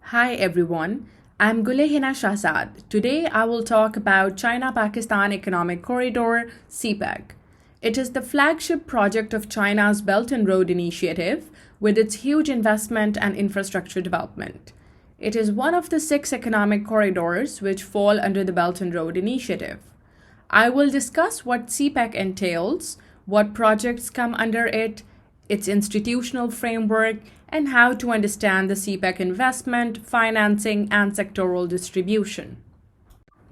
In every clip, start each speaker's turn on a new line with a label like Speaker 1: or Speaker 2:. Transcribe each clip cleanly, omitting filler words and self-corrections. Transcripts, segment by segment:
Speaker 1: Hi everyone, I'm Gul-i-Hina Shahzad. Today I will talk about China-Pakistan Economic Corridor (CPEC). It is the flagship project of China's Belt and Road Initiative with its huge investment and infrastructure development. It is one of the 6 economic corridors which fall under the Belt and Road Initiative. I will discuss what CPEC entails, what projects come under it, its institutional framework, and how to understand the CPEC investment, financing, and sectoral distribution.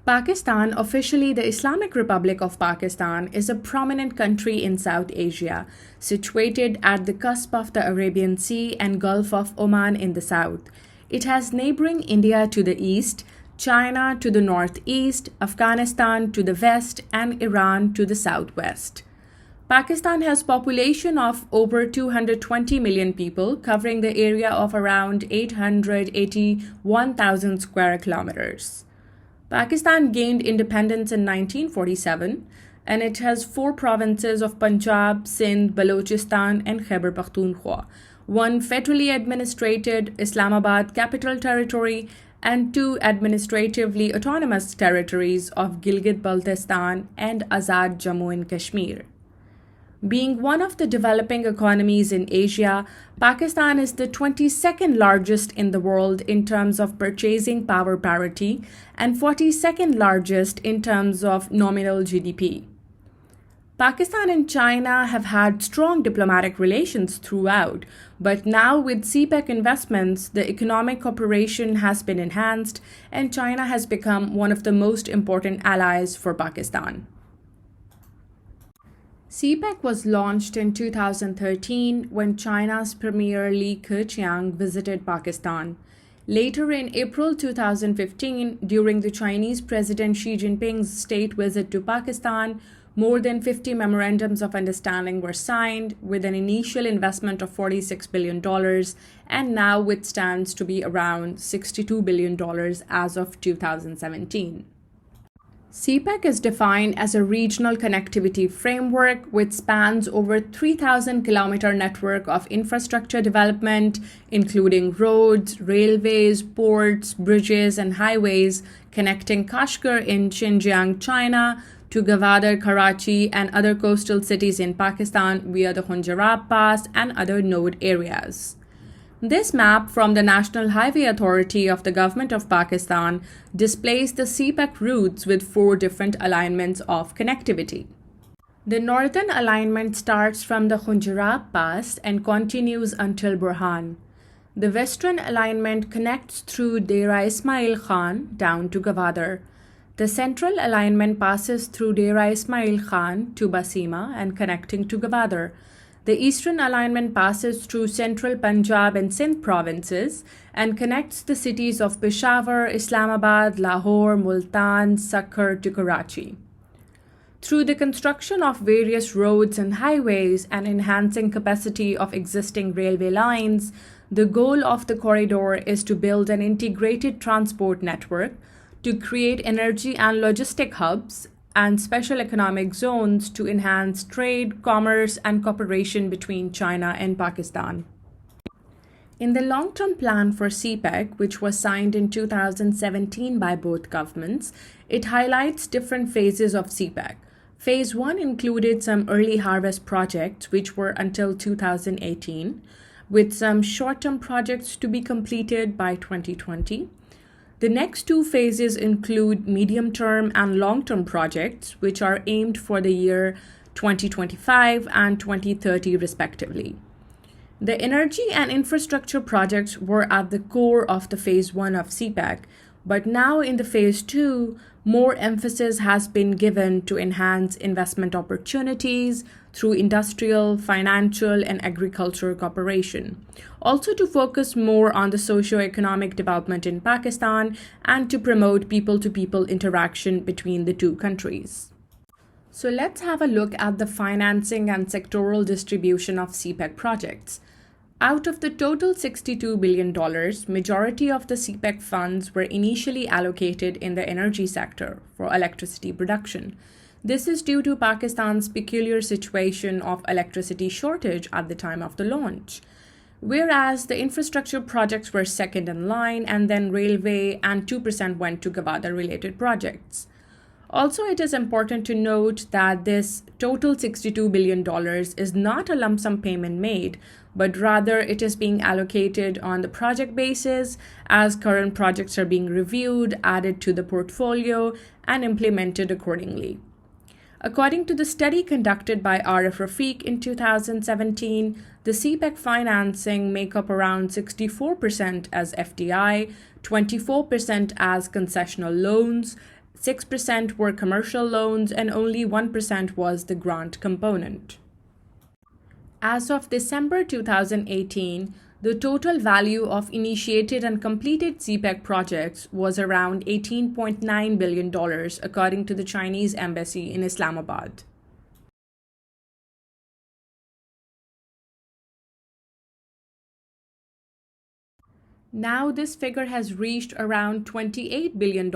Speaker 1: Pakistan, officially the Islamic Republic of Pakistan, is a prominent country in South Asia, situated at the cusp of the Arabian Sea and Gulf of Oman in the south. It has neighboring India to the east, China to the northeast, Afghanistan to the west, and Iran to the southwest. Pakistan has population of over 220 million people, covering the area of around 881,000 square kilometers. Pakistan gained independence in 1947, and it has 4 provinces of Punjab, Sindh, Balochistan, and Khyber Pakhtunkhwa, 1 federally administrated Islamabad Capital Territory, and 2 administratively autonomous territories of Gilgit-Baltistan and Azad Jammu and Kashmir. Being one of the developing economies in Asia, Pakistan is the 22nd largest in the world in terms of purchasing power parity and 42nd largest in terms of nominal GDP. Pakistan and China have had strong diplomatic relations throughout, but now with CPEC investments, the economic cooperation has been enhanced and China has become one of the most important allies for Pakistan. CPEC was launched in 2013 when China's Premier Li Keqiang visited Pakistan. Later in April 2015, during the Chinese President Xi Jinping's state visit to Pakistan, more than 50 memorandums of understanding were signed with an initial investment of $46 billion and now it stands to be around $62 billion as of 2017. CPEC is defined as a regional connectivity framework which spans over 3,000-kilometer network of infrastructure development, including roads, railways, ports, bridges, and highways connecting Kashgar in Xinjiang, China, to Gwadar, Karachi, and other coastal cities in Pakistan via the Khunjerab Pass and other node areas. This map from the National Highway Authority of the Government of Pakistan displays the CPEC routes with 4 different alignments of connectivity. The northern alignment starts from the Khunjerab Pass and continues until Burhan. The western alignment connects through Dera Ismail Khan down to Gwadar. The central alignment passes through Dera Ismail Khan to Basima and connecting to Gwadar. The eastern alignment passes through central Punjab and Sindh provinces and connects the cities of Peshawar, Islamabad, Lahore, Multan, Sakkar to Karachi. Through the construction of various roads and highways and enhancing capacity of existing railway lines, the goal of the corridor is to build an integrated transport network, to create energy and logistic hubs, and special economic zones to enhance trade, commerce, and cooperation between China and Pakistan. In the long-term plan for CPEC, which was signed in 2017 by both governments, it highlights different phases of CPEC. Phase 1 included some early harvest projects, which were until 2018, with some short-term projects to be completed by 2020. The next 2 phases include medium-term and long-term projects, which are aimed for the year 2025 and 2030 respectively. The energy and infrastructure projects were at the core of the Phase 1 of CPEC, but now in the Phase 2, more emphasis has been given to enhance investment opportunities through industrial, financial, and agricultural cooperation. Also to focus more on the socio-economic development in Pakistan and to promote people-to-people interaction between the 2 countries. So let's have a look at the financing and sectoral distribution of CPEC projects. Out of the total $62 billion, majority of the CPEC funds were initially allocated in the energy sector for electricity production. This is due to Pakistan's peculiar situation of electricity shortage at the time of the launch. whereas the infrastructure projects were second in line, and then railway and 2% went to Gabada-related projects. Also, it is important to note that this total $62 billion is not a lump sum payment made, but rather it is being allocated on the project basis as current projects are being reviewed, added to the portfolio, and implemented accordingly. According to the study conducted by Arif Rafiq in 2017, the CPEC financing make up around 64% as FDI, 24% as concessional loans, 6% were commercial loans, and only 1% was the grant component. As of December 2018, the total value of initiated and completed CPEC projects was around $18.9 billion, according to the Chinese embassy in Islamabad. Now, this figure has reached around $28 billion,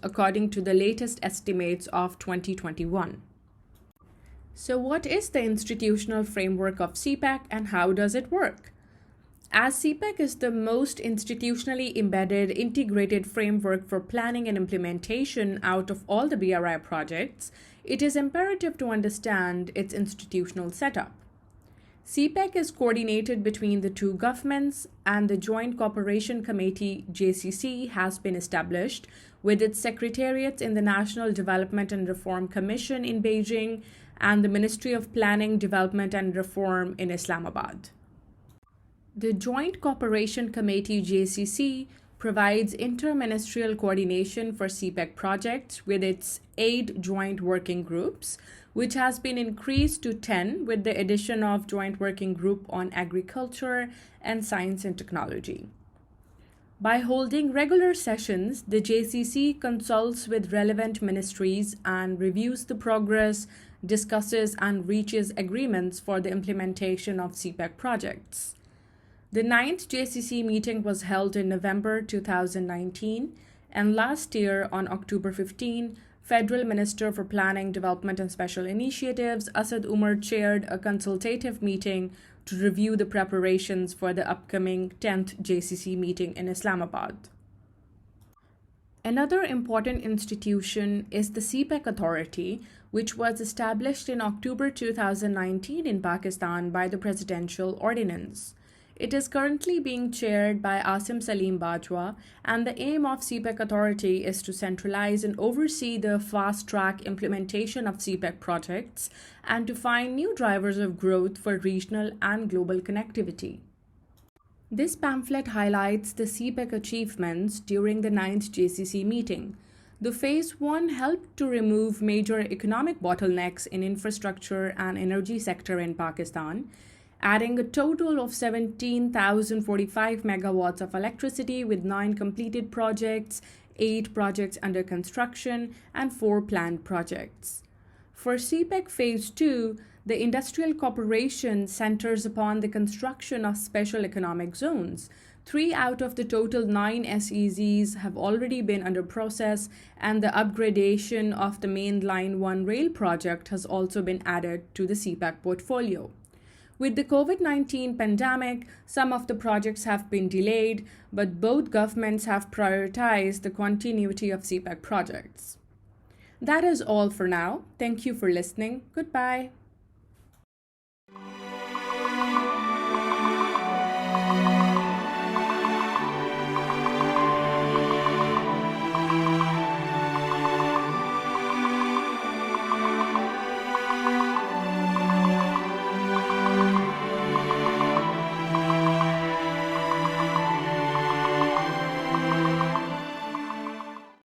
Speaker 1: according to the latest estimates of 2021. So, what is the institutional framework of CPEC and how does it work? As CPEC is the most institutionally embedded integrated framework for planning and implementation out of all the BRI projects, it is imperative to understand its institutional setup. CPEC is coordinated between the two governments, and the Joint Cooperation Committee (JCC) has been established with its secretariats in the National Development and Reform Commission in Beijing and the Ministry of Planning, Development and Reform in Islamabad. The Joint Cooperation Committee (JCC) provides interministerial coordination for CPEC projects with its 8 joint working groups, which has been increased to 10 with the addition of Joint Working Group on Agriculture and Science and Technology. By holding regular sessions, the JCC consults with relevant ministries and reviews the progress, discusses and reaches agreements for the implementation of CPEC projects. The 9th JCC meeting was held in November 2019, and last year on October 15, Federal Minister for Planning, Development and Special Initiatives Asad Umar chaired a consultative meeting to review the preparations for the upcoming 10th JCC meeting in Islamabad. Another important institution is the CPEC Authority, which was established in October 2019 in Pakistan by the Presidential Ordinance. It is currently being chaired by Asim Salim Bajwa, and the aim of CPEC Authority is to centralize and oversee the fast-track implementation of CPEC projects and to find new drivers of growth for regional and global connectivity. This pamphlet highlights the CPEC achievements during the 9th JCC meeting. The Phase 1 helped to remove major economic bottlenecks in infrastructure and energy sector in Pakistan, adding a total of 17,045 megawatts of electricity with 9 completed projects, 8 projects under construction, and 4 planned projects. For CPEC Phase 2, the industrial cooperation centers upon the construction of special economic zones. 3 out of the total 9 SEZs have already been under process, and the upgradation of the main Line 1 rail project has also been added to the CPEC portfolio. With the COVID-19 pandemic, some of the projects have been delayed, but both governments have prioritized the continuity of CPEC projects. That is all for now. Thank you for listening. Goodbye.